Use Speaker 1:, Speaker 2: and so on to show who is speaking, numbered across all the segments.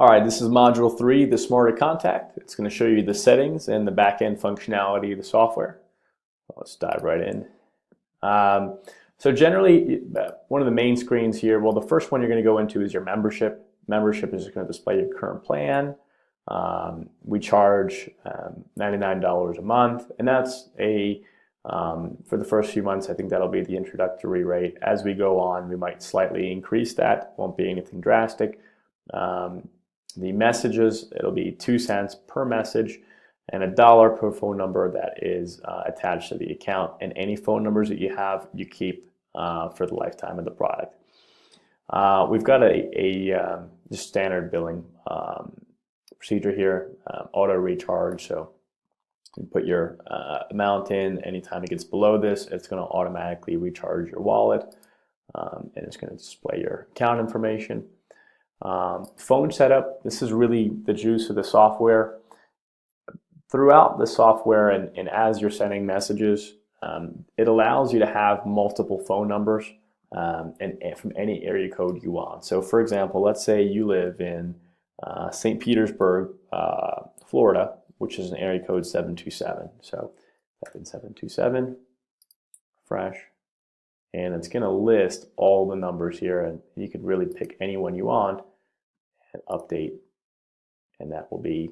Speaker 1: All right, this is module 3, the smarter contact. It's going to show you the settings and the back-end functionality of the software. Let's dive right in. So generally, one of the main screens here, well, the first one you're going to go into is your membership. Membership is going to display your current plan. We charge $99 a month, and that's for the first few months, I think that'll be the introductory rate. As we go on, we might slightly increase that. Won't be anything drastic. The messages, it'll be 2 cents per message and $1 per phone number that is attached to the account. And any phone numbers that you have, you keep for the lifetime of the product. We've got a just standard billing procedure here, auto recharge. So you put your amount in. Anytime it gets below this, it's going to automatically recharge your wallet, and it's going to display your account information. Phone setup, this is really the juice of the software. Throughout the software and as you're sending messages, it allows you to have multiple phone numbers and from any area code you want. So for example, let's say you live in St. Petersburg, Florida, which is an area code 727. So type in 727, fresh, and it's going to list all the numbers here, and you could really pick any one you want and update, and that will be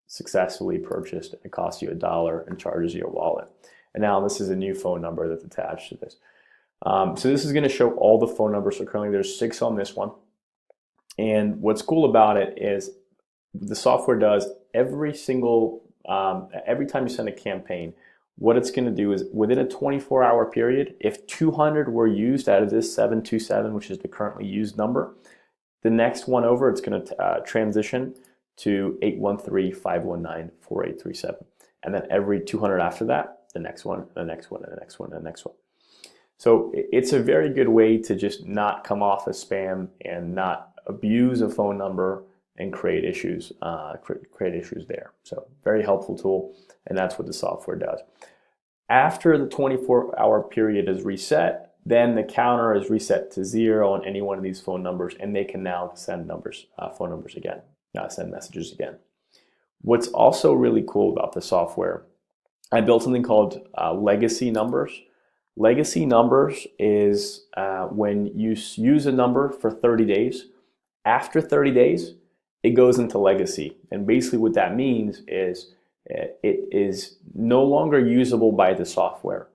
Speaker 1: successfully purchased. It costs you $1 and charges your wallet. And now this is a new phone number that's attached to this. So this is going to show all the phone numbers. So currently there's 6 on this one. And what's cool about it is the software does every time you send a campaign, what it's going to do is within a 24-hour period, if 200 were used out of this 727, which is the currently used number, the next one over, it's going to transition to 813-519-4837. And then every 200 after that, the next one, the next one, and the next one, and the next one. So it's a very good way to just not come off as spam and not abuse a phone number and create issues there. So very helpful tool, and that's what the software does. After the 24-hour period is reset, then the counter is reset to 0 on any one of these phone numbers, and they can now send phone numbers again, send messages again. What's also really cool about the software, I built something called legacy numbers. Legacy numbers is when you use a number for 30 days. After 30 days, it goes into legacy. And basically what that means is it is no longer usable by the software.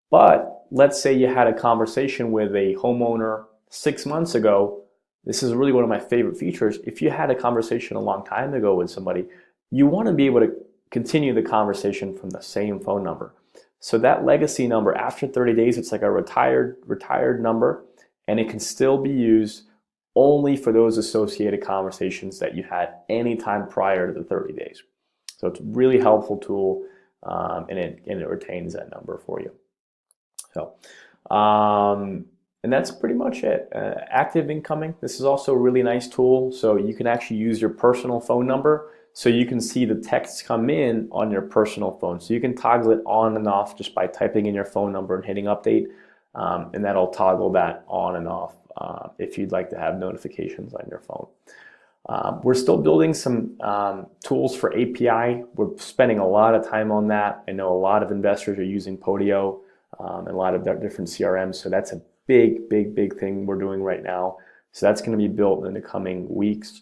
Speaker 1: But let's say you had a conversation with a homeowner 6 months ago. This is really one of my favorite features. If you had a conversation a long time ago with somebody, you want to be able to continue the conversation from the same phone number. So that legacy number, after 30 days, it's like a retired number, and it can still be used only for those associated conversations that you had anytime prior to the 30 days. So it's a really helpful tool, and it retains that number for you. So, and that's pretty much it. Active incoming, this is also a really nice tool. So you can actually use your personal phone number, so you can see the texts come in on your personal phone. So you can toggle it on and off just by typing in your phone number and hitting update, and that'll toggle that on and off if you'd like to have notifications on your phone. We're still building some tools for API. We're spending a lot of time on that. I know a lot of investors are using Podio and a lot of different CRMs, so that's a big thing we're doing right now. So that's going to be built in the coming weeks.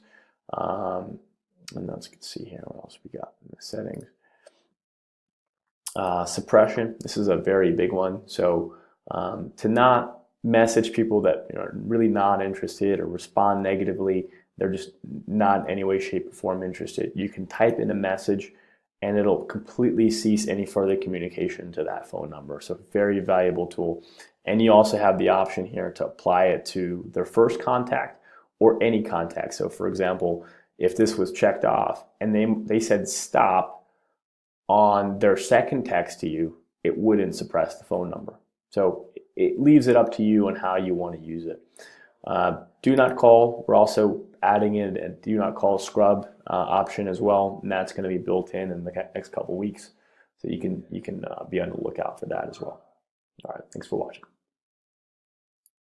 Speaker 1: And let's see here what else we got in the settings. Suppression, this is a very big one. So to not message people that are really not interested or respond negatively, they're just not in any way, shape, or form interested. You can type in a message and it'll completely cease any further communication to that phone number. So very valuable tool. And you also have the option here to apply it to their first contact or any contact. So for example, if this was checked off and they said stop on their second text to you, it wouldn't suppress the phone number. So it leaves it up to you on how you want to use it. Do not call, we're also adding in a do not call scrub option as well, and that's going to be built in the next couple weeks. So you can be on the lookout for that as well. All right, thanks for watching.